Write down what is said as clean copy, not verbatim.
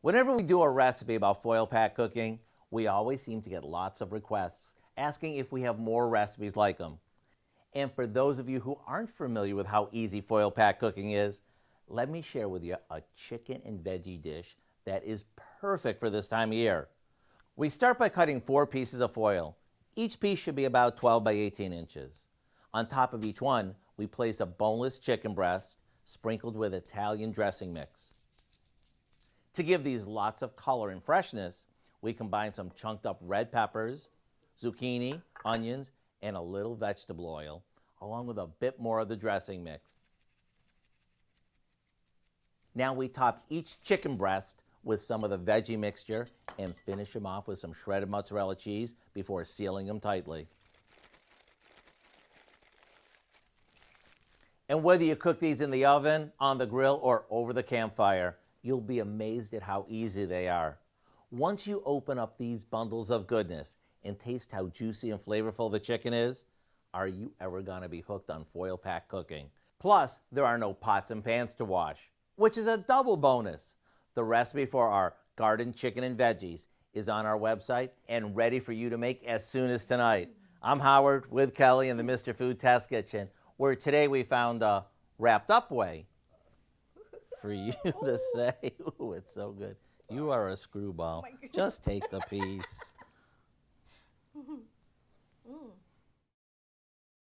Whenever we do a recipe about foil pack cooking, we always seem to get lots of requests asking if we have more recipes like them. And for those of you who aren't familiar with how easy foil pack cooking is, let me share with you a chicken and veggie dish that is perfect for this time of year. We start by cutting 4 pieces of foil. Each piece should be about 12 by 18 inches. On top of each one, we place a boneless chicken breast sprinkled with Italian dressing mix. To give these lots of color and freshness, we combine some chunked up red peppers, zucchini, onions, and a little vegetable oil, along with a bit more of the dressing mix. Now we top each chicken breast with some of the veggie mixture and finish them off with some shredded mozzarella cheese before sealing them tightly. And whether you cook these in the oven, on the grill, or over the campfire, you'll be amazed at how easy they are. Once you open up these bundles of goodness and taste how juicy and flavorful the chicken is, are you ever going to be hooked on foil pack cooking? Plus, there are no pots and pans to wash, which is a double bonus. The recipe for our garden chicken and veggies is on our website and ready for you to make as soon as tonight. I'm Howard with Kelly in the Mr. Food Test Kitchen, where today we found a wrapped up way for you to say, ooh, it's so good. You are a screwball. Just take the piece.